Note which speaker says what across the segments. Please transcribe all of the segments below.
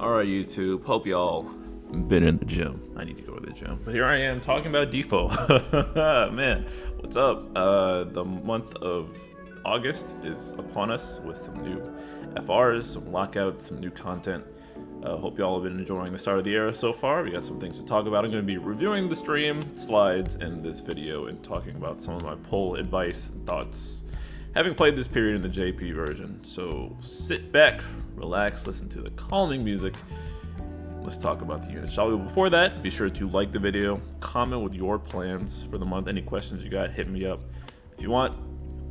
Speaker 1: Alright, YouTube, hope y'all been in the gym. I need to go to the gym. But here I am talking about DFFOO. Man, what's up? The month of August is upon us with some new FRs, some lockouts, some new content. Hope y'all have been enjoying the start of the era so far. We got some things to talk about. I'm going to be reviewing the stream slides in this video and talking about some of my poll advice and thoughts, having played this period in the JP version. So sit back, relax, listen to the calming music. Let's talk about the units, shall we? Before that, be sure to like the video, comment with your plans for the month. Any questions you got, hit me up. If you want,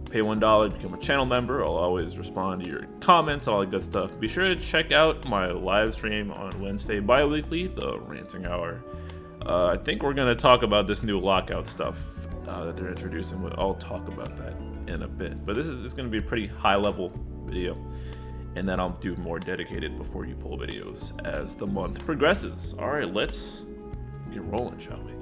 Speaker 1: pay $1, become a channel member. I'll always respond to your comments, all that good stuff. Be sure to check out my live stream on Wednesday bi-weekly, the Ranting Hour. I think we're going to talk about this new Lockout stuff that they're introducing. I'll talk about that in a bit. But this is going to be a pretty high-level video, and then I'll do more dedicated before you pull videos as the month progresses. All right, let's get rolling, shall we?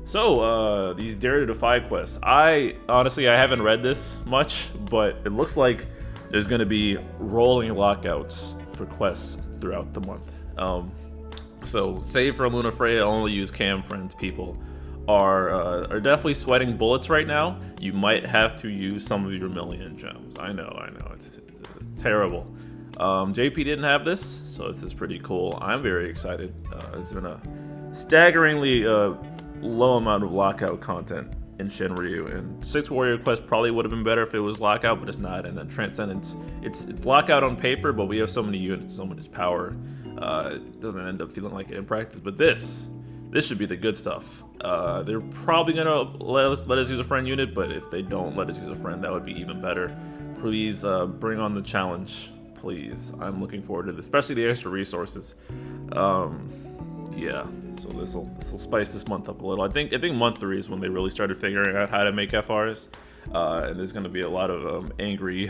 Speaker 1: So, these Dare to Defy quests. Honestly, I haven't read this much, but it looks like there's going to be rolling lockouts for quests throughout the month. So, save for Luna Freya, only use cam friends people are definitely sweating bullets right now. You might have to use some of your million gems. I know, it's terrible. JP didn't have this, so this is pretty cool. I'm very excited. It's been a staggeringly low amount of lockout content in Shenryu, and 6 warrior quest probably would have been better if it was lockout, but it's not. And then Transcendence, it's lockout on paper, but we have so many units, so much power, it doesn't end up feeling like it in practice. But this should be the good stuff. They're probably gonna let us use a friend unit, but if they don't let us use a friend, that would be even better. Please bring on the challenge, please. I'm looking forward to this, especially the extra resources. Yeah, so this will spice this month up a little. I think month 3 is when they really started figuring out how to make FRs, and there's going to be a lot of angry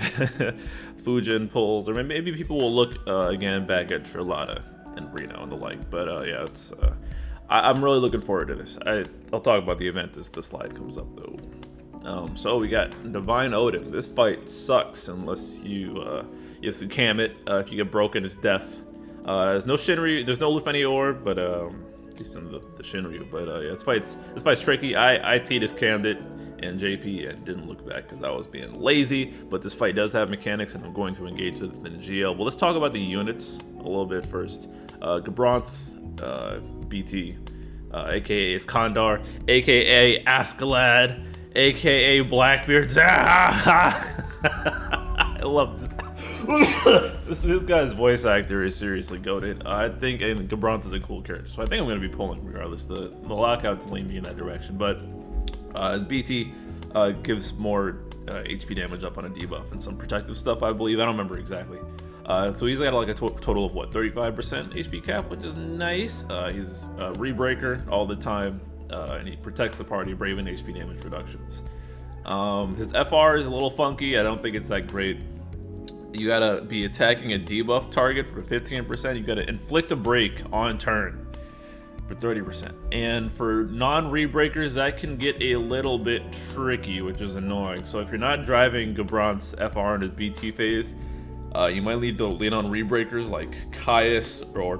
Speaker 1: Fujin pulls, or maybe people will look again back at Sherlotta and Reno and the like. But yeah, it's I'm really looking forward to this. I'll talk about the event as the slide comes up though. So we got Divine Odin. This fight sucks unless you cam it. If you get broken, it's death. There's no Shinryu, there's no Lufeni orb, but at least in the Shinryu. But yeah, this fight's tricky. I just cammed it, and JP and didn't look back because I was being lazy. But this fight does have mechanics, and I'm going to engage with it in GL. Well, let's talk about the units a little bit first. Gabranth, BT, aka Iskandar, aka Askeladd, aka Blackbeard. I love it. This guy's voice actor is seriously goated. I think Gabranth is a cool character, so I think I'm going to be pulling regardless. The lockouts lean me in that direction, but BT gives more HP damage up on a debuff and some protective stuff, I believe. I don't remember exactly. So he's got like a total of what, 35% HP cap, which is nice. He's a rebreaker all the time, and he protects the party, brave and HP damage reductions. His FR is a little funky. I don't think it's that great. You gotta be attacking a debuff target for 15%. You gotta inflict a break on turn for 30%. And for non-rebreakers, that can get a little bit tricky, which is annoying. So if you're not driving Gabranth's FR in his BT phase, you might need to lean on rebreakers like Caius or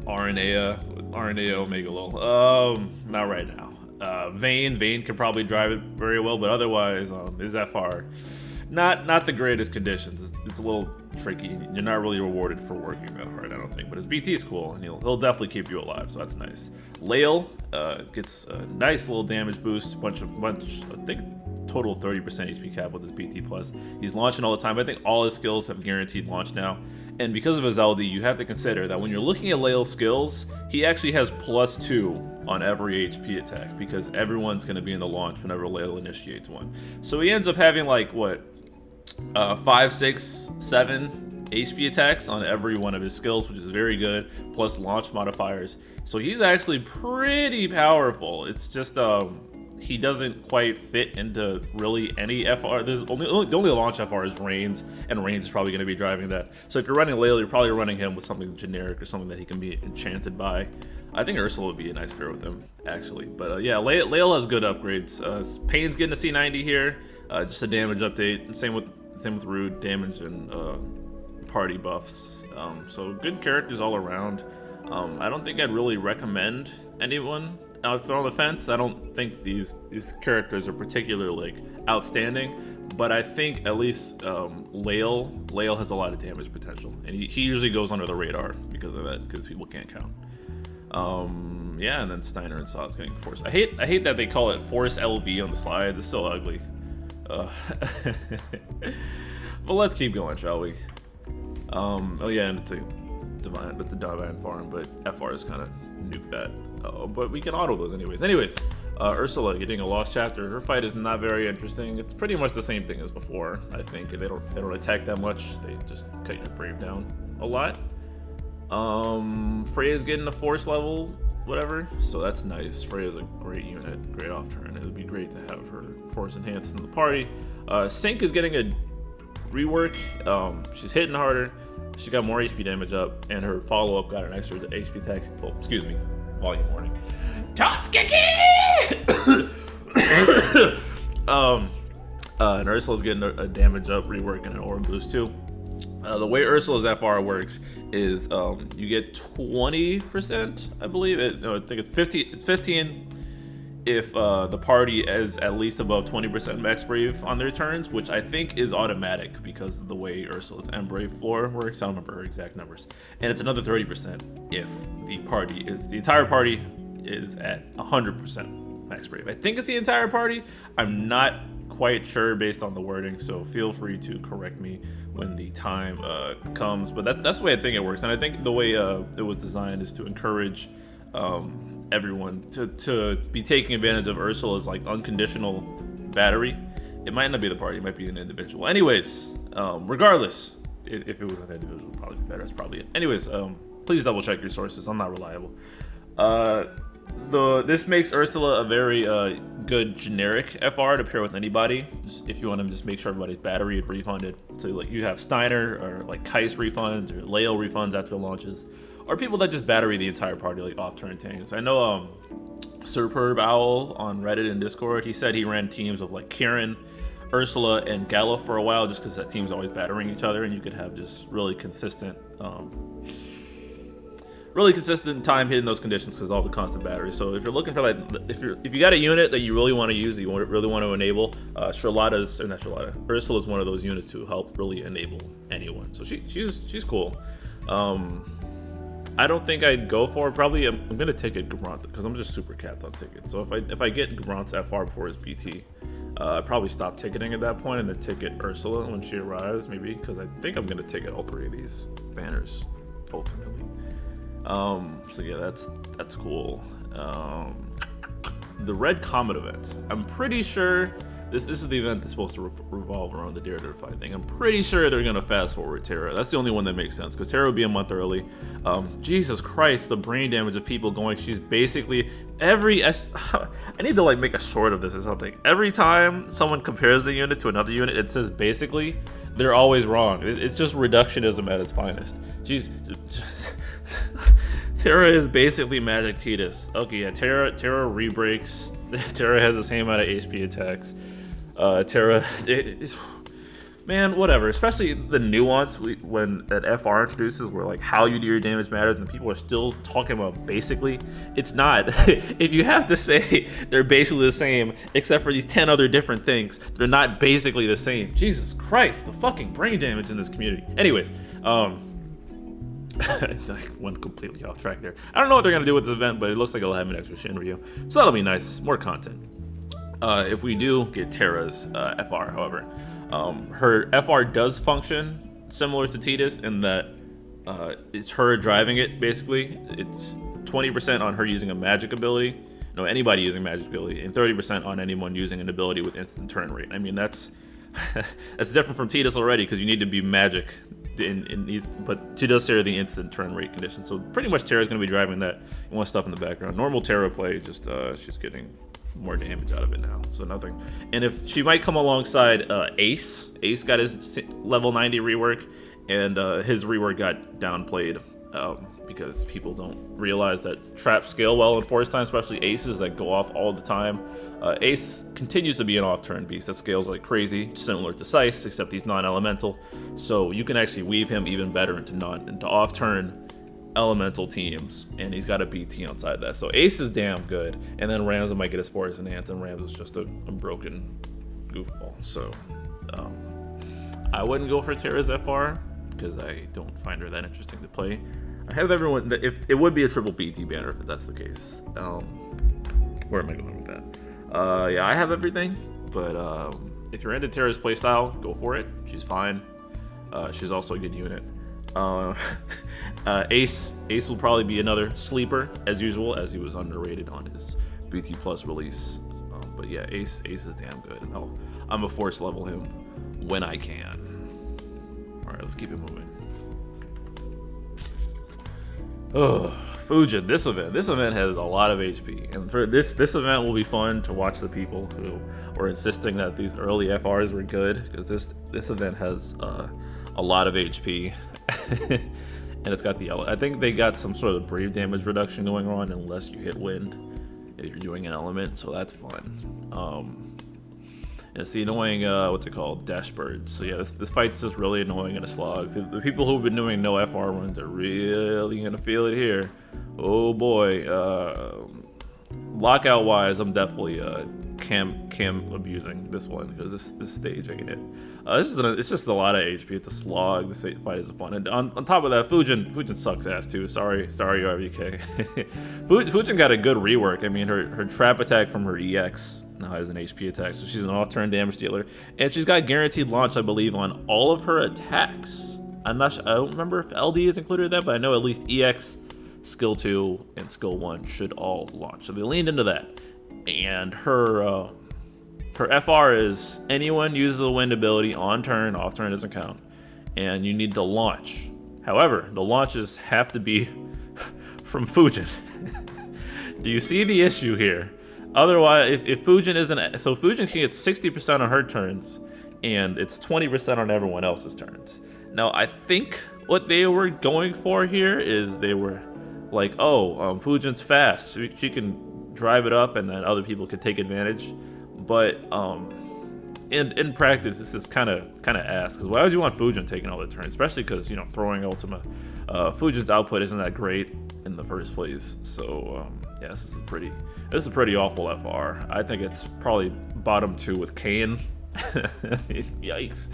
Speaker 1: RNA Omega Lol. Not right now. Vayne can probably drive it very well, but otherwise, his FR, not the greatest conditions. It's a little tricky. You're not really rewarded for working that hard, I don't think. But his BT is cool, and he'll definitely keep you alive, so that's nice. Lael gets a nice little damage boost. I think total of 30% HP cap with his BT plus. He's launching all the time. I think all his skills have guaranteed launch now. And because of his LD, you have to consider that when you're looking at Lael's skills, he actually has +2 on every HP attack, because everyone's going to be in the launch whenever Lael initiates one. So he ends up having like, what, 5, 6, 7 HP attacks on every one of his skills, which is very good, plus launch modifiers. So he's actually pretty powerful. It's just he doesn't quite fit into really any FR. The only launch FR is Reigns, and Reigns is probably going to be driving that. So if you're running Lael, you're probably running him with something generic or something that he can be enchanted by. I think Ursula would be a nice pair with him, actually. But yeah, Lael has good upgrades. Pain's getting a C90 here, just a damage update. Same with Rude, damage and party buffs. So good characters all around. I don't think I'd really recommend anyone if they're on the fence. I don't think these characters are particularly like outstanding, but I think at least Lael has a lot of damage potential, and he usually goes under the radar because of that, because people can't count. Yeah, and then Steiner and Saw's getting force. I hate that they call it Force LV on the slide. It's so ugly. But let's keep going, shall we? Oh yeah, and it's a divine farm, but FR is kind of nuke that. But we can auto those anyways. Ursula getting a lost chapter. Her fight is not very interesting. It's pretty much the same thing as before. I think they don't attack that much. They just cut your brave down a lot. Freya's getting a force level, whatever. So that's nice. Freya's a great unit, great off turn. It would be great to have her force enhanced in the party. Sync is getting a rework. She's hitting harder. She got more HP damage up, and her follow-up got an extra HP attack. Oh, excuse me. Volume warning. Totskiki! And Ursula's getting a damage up rework and an aura boost too. The way Ursula's FR works is you get 20%, I believe. I think it's 50. It's 15 if the party is at least above 20% max brave on their turns, which I think is automatic because of the way Ursula's M brave floor works. I don't remember her exact numbers. And it's another 30% if the entire party is at 100% max brave. I think it's the entire party. I'm not quite sure based on the wording, so feel free to correct me when the time comes. But that's the way I think it works, and I think the way it was designed is to encourage everyone to be taking advantage of Ursula's like unconditional battery. It might not be the party, it might be an individual. Anyways, regardless, if it was an individual, it'd probably be better. That's probably it. Anyways, please double check your sources. I'm not reliable. This makes Ursula a very good generic FR to pair with anybody. Just, if you want to just make sure everybody's battery refunded. So like you have Steiner or like Kais refunds or Lael refunds after launches. Or people that just battery the entire party, like off-turn tanks. I know Superb Owl on Reddit and Discord, he said he ran teams of like Karen, Ursula, and Gala for a while, just because that team's always battering each other, and you could have just really consistent time hitting those conditions because all the constant batteries. So if you're looking for like, if you got a unit that you really want to use, that you really want to enable, Ursula is one of those units to help really enable anyone. So she's cool. I don't think I'd go for it. Probably I'm gonna take a Gabranth because I'm just super capped on tickets. So if I get Gabranth's FR before his BT, I'd probably stop ticketing at that point and then ticket Ursula when she arrives, maybe, because I think I'm gonna ticket all three of these banners ultimately. So yeah, that's cool. The Red Comet event. I'm pretty sure this is the event that's supposed to revolve around the Dare to Defy thing. I'm pretty sure they're gonna fast forward Terra. That's the only one that makes sense because Terra would be a month early. Jesus Christ, the brain damage of people going. She's basically I need to like make a short of this or something. Every time someone compares a unit to another unit, it says basically. They're always wrong. It's just reductionism at its finest. Jeez. Terra is basically Magic Titus. Okay, yeah, Terra rebreaks. Terra has the same amount of HP attacks. Terra, man, whatever. Especially the nuance when that FR introduces, where like how you do your damage matters, and people are still talking about basically. It's not. If you have to say they're basically the same, except for these 10 other different things, they're not basically the same. Jesus Christ, the fucking brain damage in this community. Anyways, I went completely off track there. I don't know what they're gonna do with this event, but it looks like it'll have an extra Shinryu, so that'll be nice. More content. If we do get Terra's FR, however, her FR does function similar to Titus in that it's her driving it. Basically, it's 20% on her using a magic ability. No, anybody using magic ability, and 30% on anyone using an ability with instant turn rate. I mean, that's that's different from Titus already because you need to be magic. But she does share the instant turn rate condition, so pretty much Terra's going to be driving that. You want stuff in the background. Normal Terra play, just she's getting more damage out of it now, so nothing. And if she might come alongside Ace got his level 90 rework, and his rework got downplayed because people don't realize that traps scale well in force time, especially aces that go off all the time. Ace continues to be an off-turn beast that scales like crazy, similar to Sice, except he's non-elemental. So you can actually weave him even better into off-turn elemental teams, and he's got a BT outside that. So Ace is damn good, and then Rams might get his force enhanced, and Rams is just a broken goofball. So I wouldn't go for Terra's FR because I don't find her that interesting to play. I have everyone. If it would be a triple BT banner if that's the case. Where am I going with that? Yeah, I have everything, but if you're into Terra's playstyle, go for it. She's fine. She's also a good unit. Ace will probably be another sleeper as usual, as he was underrated on his BT Plus release. But yeah, Ace is damn good, and I'm a force level him when I can. All right, let's keep it moving. Oh, Fujin, this event has a lot of HP, and for this event will be fun to watch the people who were insisting that these early FRs were good, because this event has a lot of HP. And it's got I think they got some sort of brave damage reduction going on unless you hit wind if you're doing an element, so that's fun. And it's the annoying what's it called, Dashbirds. So yeah, this fight's just really annoying in a slog. The people who've been doing no FR runs are really gonna feel it here. Oh boy. Lockout wise, I'm definitely cam abusing this one, because this stage ain't it. It's just a lot of HP. It's a slog. This fight isn't fun. And on top of that, Fujin sucks ass too. Sorry, RVK. Fujin got a good rework. I mean, her trap attack from her EX now has an HP attack, so she's an off-turn damage dealer, and she's got guaranteed launch, I believe, on all of her attacks. I don't remember if LD is included in that, but I know at least EX, Skill 2, and Skill 1 should all launch. So they leaned into that, and her FR is anyone uses a wind ability on turn, off turn doesn't count, and you need to launch. However, the launches have to be from Fujin. Do you see the issue here? Otherwise, if Fujin isn't, so Fujin can get 60% on her turns, and it's 20% on everyone else's turns. Now, I think what they were going for here is they were like, Fujin's fast, she can drive it up, and then other people can take advantage. But in practice, this is kind of ass, because why would you want Fujin taking all the turns, especially because throwing Ultima, Fujin's output isn't that great in the first place. So yeah, this is a pretty awful FR. I think it's probably bottom 2 with Kane. Yikes.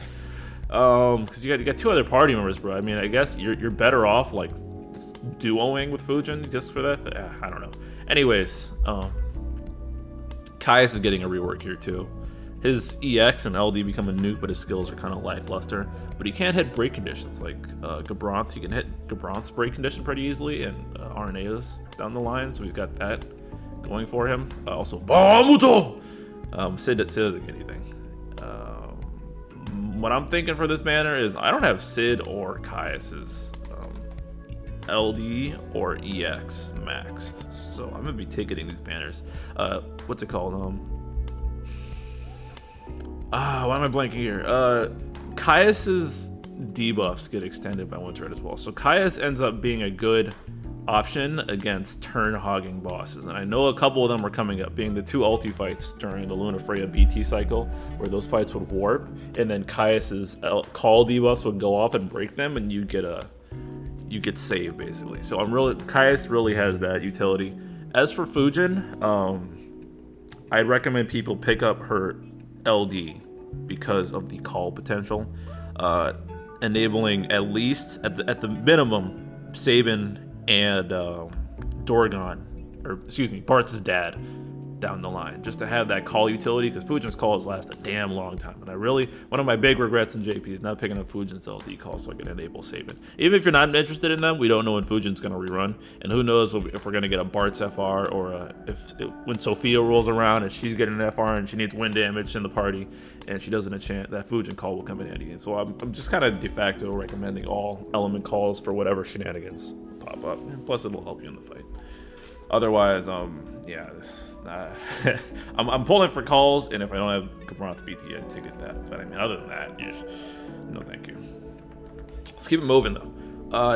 Speaker 1: Because you got 2 other party members, bro. I mean, I guess you're better off like duoing with Fujin just for that. I don't know. Anyways, Caius is getting a rework here too. His EX and LD become a nuke, but his skills are kind of lackluster. But he can't hit break conditions like Gabranth. He can hit Gabranth's break condition pretty easily, and RNA's down the line, so he's got that going for him. Also, Bamuto! Sid doesn't get anything. What I'm thinking for this banner is I don't have Sid or Caius's LD or EX maxed, so I'm gonna be ticketing these banners. What's it called? Why am I blanking here? Caius's debuffs get extended by 1 turn as well, so Caius ends up being a good option against turn hogging bosses, and I know a couple of them are coming up, being the 2 ulti fights during the Luna Freya BT cycle, where those fights would warp, and then Caius's call debuffs would go off and break them, and you get saved basically. So Caius really has that utility. As for Fujin, I'd recommend people pick up her LD because of the call potential, enabling at least at the minimum Sabin and Bart's dad down the line, just to have that call utility, because Fujin's calls last a damn long time, and one of my big regrets in JP is not picking up Fujin's LD call so I can enable Sabin. Even if you're not interested in them, we don't know when Fujin's going to rerun, and who knows if we're going to get a Bart's FR, or when Sophia rolls around and she's getting an FR and she needs wind damage in the party and she doesn't enchant, that Fujin call will come in handy. And so I'm just kind of de facto recommending all element calls for whatever shenanigans pop up, and plus it'll help you in the fight. Otherwise, yeah, I'm pulling for calls, and if I don't have Gabranth BT, I'd ticket that. But I mean, other than that, no thank you. Let's keep it moving though.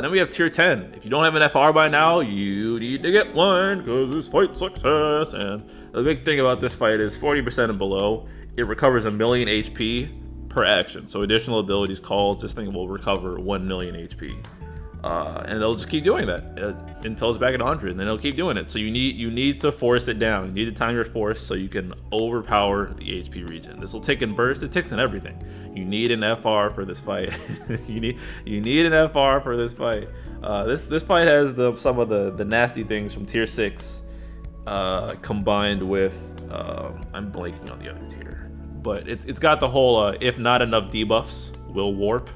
Speaker 1: Then we have tier 10. If you don't have an FR by now, you need to get one because this fight's success. And the big thing about this fight is 40% and below, it recovers 1 million HP per action. So additional abilities, calls, this thing will recover 1 million HP. And they'll just keep doing that until it's back at 100, and then they'll keep doing it. So you need to force it down. You need to time your force so you can overpower the HP regen. This will tick in burst. It ticks in everything. You need an FR for this fight. you need an FR for this fight. This fight has some of the nasty things from tier 6 combined with I'm blanking on the other tier, but it's got the whole if not enough debuffs will warp.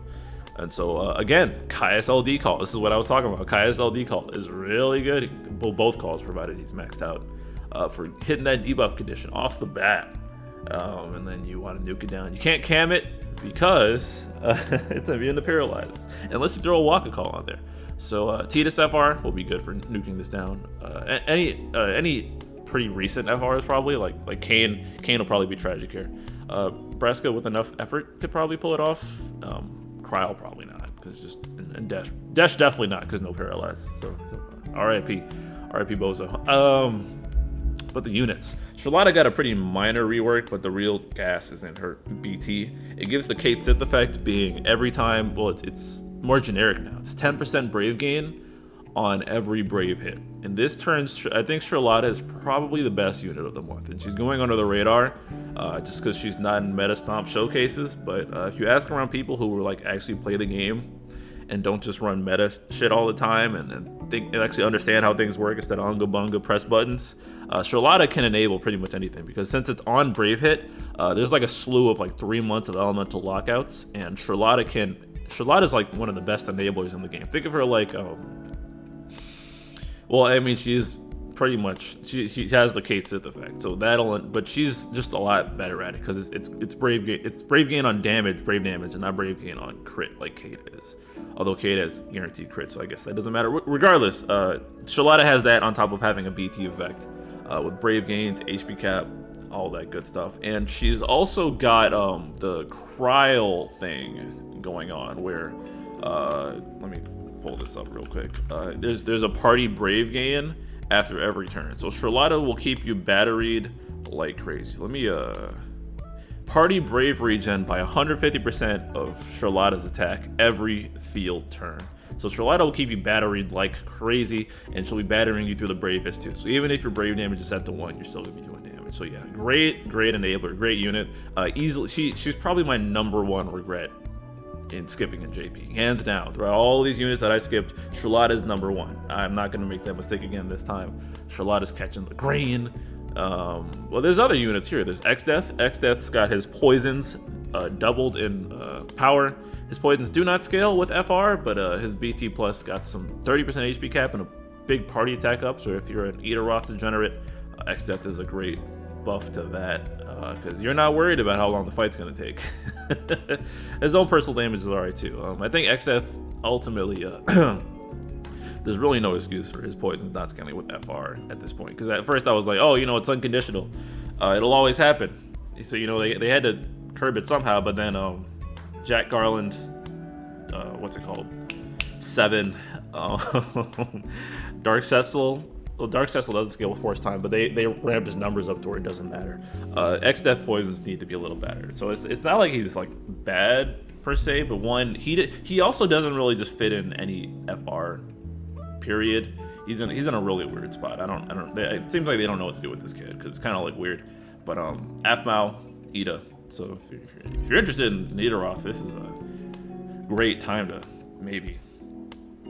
Speaker 1: And so, again, KSLD call. This is what I was talking about. KSLD call is really good. Both calls, provided he's maxed out, for hitting that debuff condition off the bat. And then you want to nuke it down. You can't cam it because it's immune to paralyze, unless you throw a Waka call on there. So Titus FR will be good for nuking this down. Any pretty recent FRs probably, like Kane will probably be tragic here. Breska with enough effort could probably pull it off. Cryo probably not, because just and Dash definitely not, because no paralyze. So RIP Bozo. But the units, Sherlotta got a pretty minor rework, but the real gas is in her BT. It gives the Kate Sith effect, being every time. Well, it's more generic now. It's 10% Brave gain on every Brave hit. In this turn, I think Sherlotta is probably the best unit of the month, and she's going under the radar just because she's not in meta stomp showcases. But if you ask around people who will like actually play the game and don't just run meta shit all the time and think and actually understand how things work instead of unga bunga press buttons, Sherlotta can enable pretty much anything, because since it's on Brave hit, there's like a slew of like 3 months of elemental lockouts, and Sherlotta's like one of the best enablers in the game. Think of her like well, I mean, she's pretty much she has the Kate Sith effect, so but she's just a lot better at it because it's brave gain on damage, brave damage, and not brave gain on crit like Kate is. Although Kate has guaranteed crit, so I guess that doesn't matter. Regardless, Sherlotta has that on top of having a BT effect with brave gains, HP cap, all that good stuff, and she's also got the cryo thing going on where let me pull this up real quick. There's a party brave gain after every turn, so Sherlotta will keep you batteried like crazy. Let me party brave regen by 150% of Sherlotta's attack every field turn. So Sherlotta will keep you batteried like crazy, and she'll be battering you through the brave hits too. So even if your brave damage is set to 1, you're still gonna be doing damage. So yeah, great enabler, great unit. Easily, she's probably my #1 regret in skipping in JP, hands down. Throughout all these units that I skipped, Sherlotta's #1. I'm not gonna make that mistake again this time. Sherlotta's catching the grain. Well, there's other units here. There's X-Death. X-Death's got his poisons doubled in power. His poisons do not scale with FR, but his BT plus got some 30% HP cap and a big party attack up. So if you're an Eateroth degenerate, X-Death is a great buff to that, because you're not worried about how long the fight's gonna take. His own personal damage is alright too. I think X-Death ultimately there's really no excuse for his poisons not scaling with FR at this point, because at first I was like, oh, it's unconditional, it'll always happen. So they had to curb it somehow, but then Jack Garland, what's it called, 7 Dark Cecil. Well, Dark Cecil doesn't scale with force time, but they ramped his numbers up to where it doesn't matter. X-Death poisons need to be a little better. So it's not like he's like bad per se, but he also doesn't really just fit in any FR period. He's in a really weird spot. It seems like they don't know what to do with this kid because it's kind of like weird. But Afmao, Ida. So if you're interested in Nidaroth, this is a great time to maybe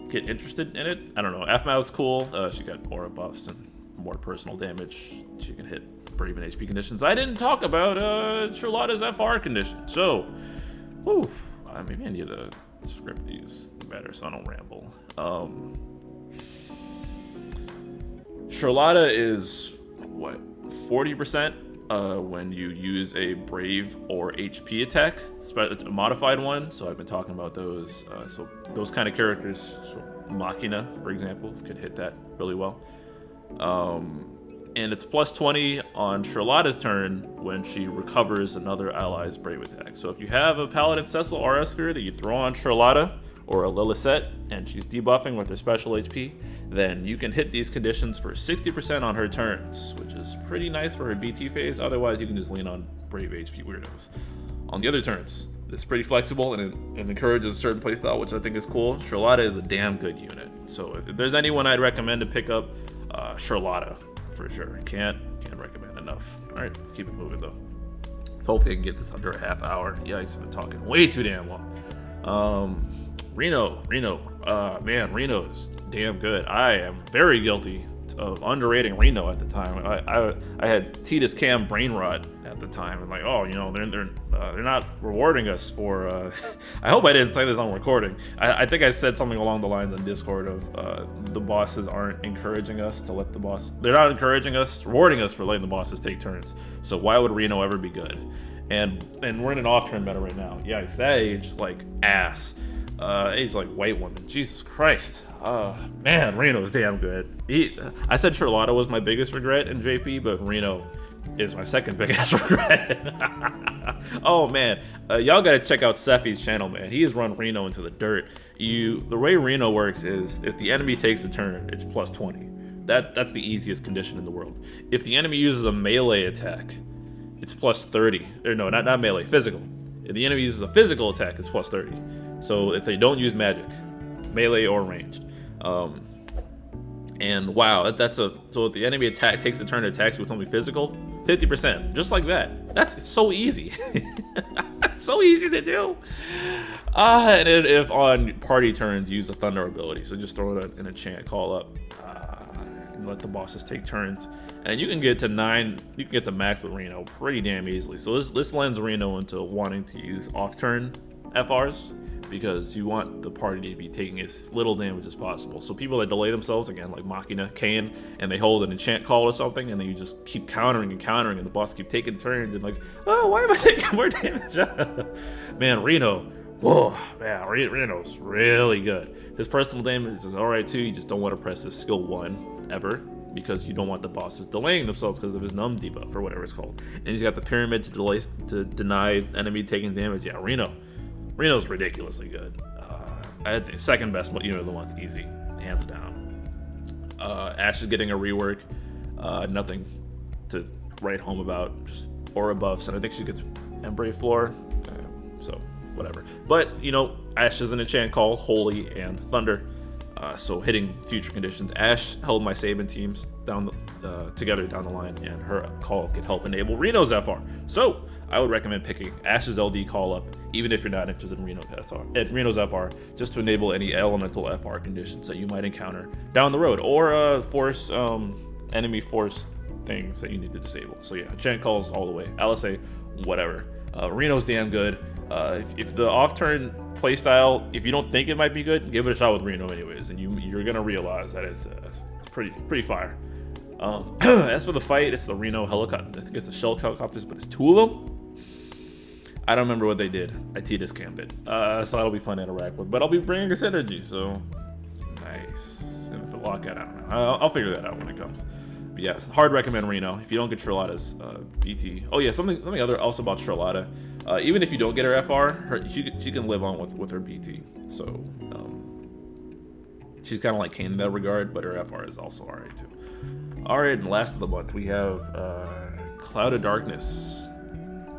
Speaker 1: get interested in it. I don't know. Afmao's cool. She got aura buffs and more personal damage. She can hit brave and HP conditions. I didn't talk about Sherlotta's FR condition. So, maybe I need to script these better so I don't ramble. Sherlotta is 40% when you use a brave or HP attack, a modified one. So I've been talking about those. So those kind of characters, so Machina, for example, could hit that really well. And it's plus 20 on Sherlotta's turn when she recovers another ally's brave attack. So if you have a Paladin Cecil RS Sphere that you throw on Sherlotta or a Lilithset, and she's debuffing with her special HP, then you can hit these conditions for 60% on her turns, which is pretty nice for her BT phase. Otherwise, you can just lean on Brave HP weirdos. On the other turns, it's pretty flexible and it encourages a certain playstyle, which I think is cool. Sherlotta is a damn good unit. So if there's anyone I'd recommend to pick up, Sherlotta for sure. Can't recommend enough. All right, keep it moving though. Hopefully I can get this under a half hour. Yikes, I've been talking way too damn long. Reno, man, Reno is damn good. I am very guilty of underrating Reno at the time. I had Titus Cam brain rot at the time, and like, oh, you know, they're not rewarding us for. I hope I didn't say this on recording. I think I said something along the lines on Discord of the bosses aren't encouraging us to let the boss. They're not rewarding us for letting the bosses take turns. So why would Reno ever be good? And we're in an off-turn meta right now. Yeah, because that age like ass. Age like white woman. Jesus Christ. Man, Reno's damn good. I said Sherlotta was my biggest regret in JP, but Reno is my second biggest regret. Oh man, y'all gotta check out Sephi's channel, man. He has run Reno into the dirt. The way Reno works is if the enemy takes a turn, it's plus 20. That's the easiest condition in the world. If the enemy uses a melee attack, it's plus 30. Or no, not melee, physical. If the enemy uses a physical attack, it's plus 30. So if they don't use magic, melee or ranged, and wow, so if the enemy takes a turn to attack with something physical, 50%, just like that. It's so easy. It's so easy to do. And if on party turns, use the Thunder ability. So just throw it in a chant, call up, and let the bosses take turns. And you can get to 9, you can get the max with Reno pretty damn easily. So this lends Reno into wanting to use off-turn FRs, because you want the party to be taking as little damage as possible. So people that delay themselves, again, like Machina, Kane, and they hold an enchant call or something, and then you just keep countering, and the boss keep taking turns, and like, oh, why am I taking more damage? Man, Reno, whoa, man, Reno's really good. His personal damage is alright too, you just don't want to press his skill 1 ever, because you don't want the bosses delaying themselves because of his numb debuff, or whatever it's called. And he's got the pyramid to deny enemy taking damage. Yeah, Reno's ridiculously good. I think second best unit of the month, easy, hands down. Ashe is getting a rework, nothing to write home about, just aura buffs, and I think she gets Embrace Floor, so whatever. But you know, Ashe is an enchant call, Holy and Thunder, so hitting future conditions. Ashe held my Sabin teams together down the line, and her call can help enable Reno's FR. So I would recommend picking Ashe's LD call up, even if you're not interested in Reno's FR, just to enable any elemental FR conditions that you might encounter down the road, or force enemy force things that you need to disable. So yeah, enchant calls all the way. LSA, whatever. Reno's damn good. If the off-turn playstyle, if you don't think it might be good, give it a shot with Reno anyways, and you're gonna realize that it's pretty fire. As for the fight, it's the Reno helicopter. I think it's the shell helicopters, but it's 2 of them. I don't remember what they did. I Titus cammed it, so that'll be fun to interact with. But I'll be bringing a synergy, so nice. And if it Lockout, I don't know. I'll figure that out when it comes. But yeah, hard recommend Reno if you don't get Sherlotta's BT. Oh yeah, something other else about Sherlotta. Even if you don't get her FR, she can live on with her BT. So she's kind of like Kane in that regard, but her FR is also alright too. Alright, and last of the month we have Cloud of Darkness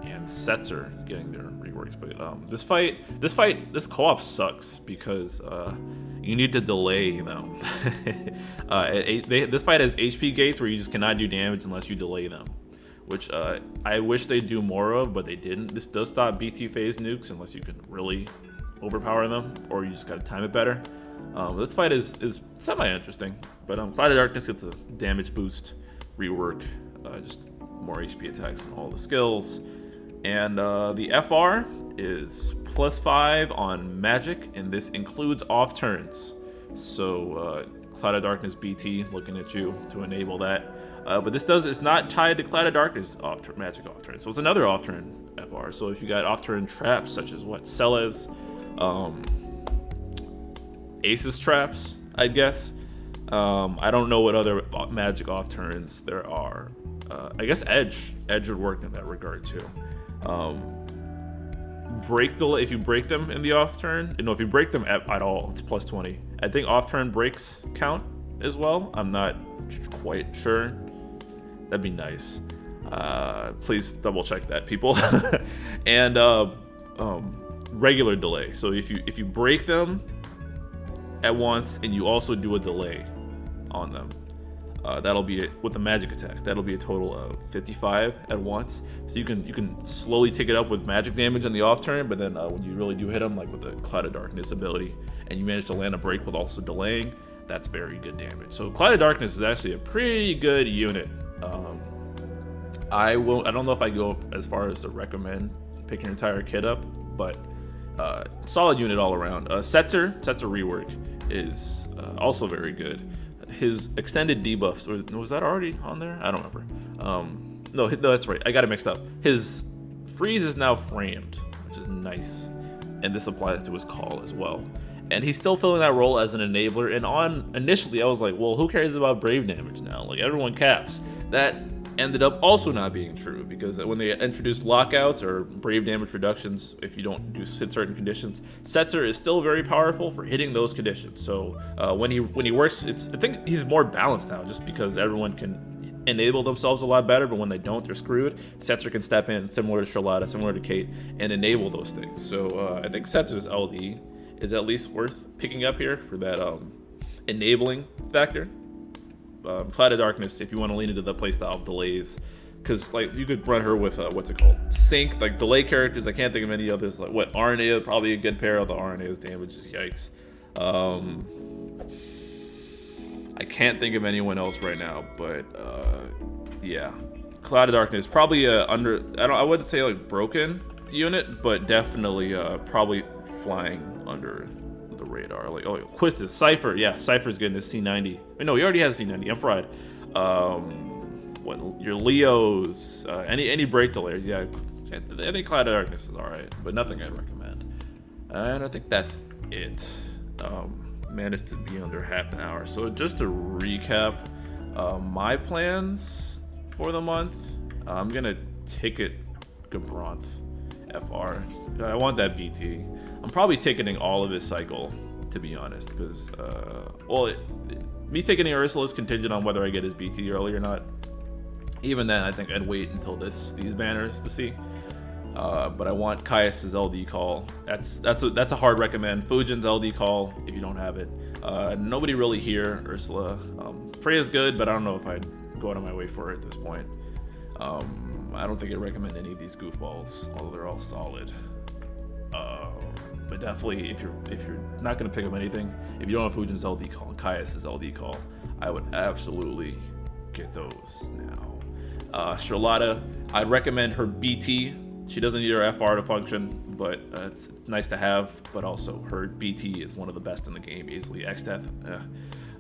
Speaker 1: and Setzer getting their reworks. But this co-op sucks because you need to delay them. This fight has HP gates where you just cannot do damage unless you delay them, which I wish they do more of, but they didn't. This does stop BT phase nukes unless you can really overpower them, or you just gotta time it better. This fight is semi-interesting, but Cloud of Darkness gets a damage boost, rework, just more HP attacks and all the skills. And the FR is +5 on magic, and this includes off turns. So Cloud of Darkness BT looking at you to enable that. But it's not tied to Cloud of Darkness magic off turn. So it's another off turn FR. So if you got off turn traps such as Celes, Ace's traps, I guess. I don't know what other magic off turns there are. I guess Edge would work in that regard too. break them in the off turn, if you break them at all, it's plus 20. I think off turn breaks count as well. I'm not quite sure. That'd be nice. Please double check that, people. And regular delay. So if you break them at once and you also do a delay on them, that'll be it with the magic attack. That'll be a total of 55 at once. So you can slowly take it up with magic damage on the off turn, but then when you really do hit them, like with the Cloud of Darkness ability, and you manage to land a break with also delaying, that's very good damage. So Cloud of Darkness is actually a pretty good unit. I don't know if I go as far as to recommend picking your entire kit up, but solid unit all around. Setzer rework is also very good. His extended debuffs, or was that already on there? I don't remember. No, that's right. I got it mixed up. His freeze is now framed, which is nice, and this applies to his call as well. And he's still filling that role as an enabler. And initially, I was like, well, who cares about brave damage now? Like, everyone caps. That ended up also not being true, because when they introduced lockouts or brave damage reductions, if you don't hit certain conditions, Setzer is still very powerful for hitting those conditions. So when he works, I think he's more balanced now, just because everyone can enable themselves a lot better, but when they don't, they're screwed. Setzer can step in, similar to Sherlotta, similar to Kate, and enable those things. So I think Setzer's LD is at least worth picking up here for that enabling factor. Cloud of Darkness, if you want to lean into the playstyle of delays, because like you could run her with what's it called, sync, like delay characters. I can't think of any others. Like what, RNA, probably a good pair. Of the RNA's damage is yikes. I can't think of anyone else right now, but yeah, Cloud of Darkness probably I wouldn't say like broken unit, but definitely probably flying under the radar. Like, oh, Quistis, Cypher, yeah, Cypher's getting his C90. Wait, no, he already has C90. I'm fried. What, your Leos, any break delays, yeah. I think Cloud of Darkness is all right, but nothing I'd recommend. And I think that's it. Managed to be under half an hour. So just to recap, my plans for the month, I'm gonna ticket Gabranth FR. I want that BT. I'm probably ticketing all of his cycle, to be honest, because me ticketing Ursula is contingent on whether I get his BT early or not. Even then, I think I'd wait until these banners to see. But I want Caius's LD call. That's a hard recommend. Fujin's LD call if you don't have it. Nobody really here. Ursula. Freya's good, but I don't know if I'd go out of my way for it at this point. I don't think I'd recommend any of these goofballs, although they're all solid. But definitely, if you're not gonna pick up anything, if you don't have Fujin's LD call and Caius's LD call, I would absolutely get those now. Sherlotta, I'd recommend her BT. She doesn't need her FR to function, but it's nice to have. But also, her BT is one of the best in the game, easily. X-Death.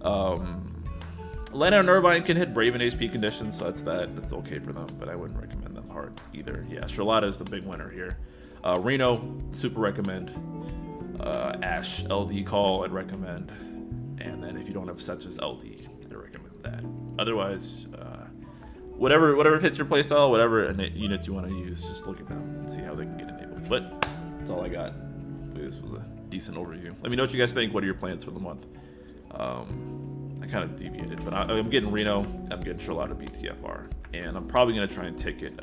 Speaker 1: Lena and Irvine can hit Brave and HP conditions, so that's okay for them, but I wouldn't recommend them hard either. Yeah, Sherlotta is the big winner here. Reno, super recommend. Ash, LD call, I'd recommend. And then if you don't have Setzer's LD, I'd recommend that. Otherwise, whatever fits your playstyle, whatever units you want to use, just look at them and see how they can get enabled. But that's all I got. Hopefully this was a decent overview. Let me know what you guys think. What are your plans for the month? I kind of deviated, but I'm getting Reno, I'm getting Charlotta BTFR, and I'm probably going to try and ticket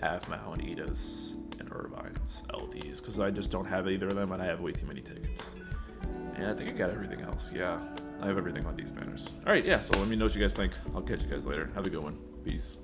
Speaker 1: Avmau and Ida's and Irvine's LDs, because I just don't have either of them, and I have way too many tickets. And I think I got everything else. Yeah, I have everything on these banners. All right, yeah, so let me know what you guys think. I'll catch you guys later. Have a good one. Peace.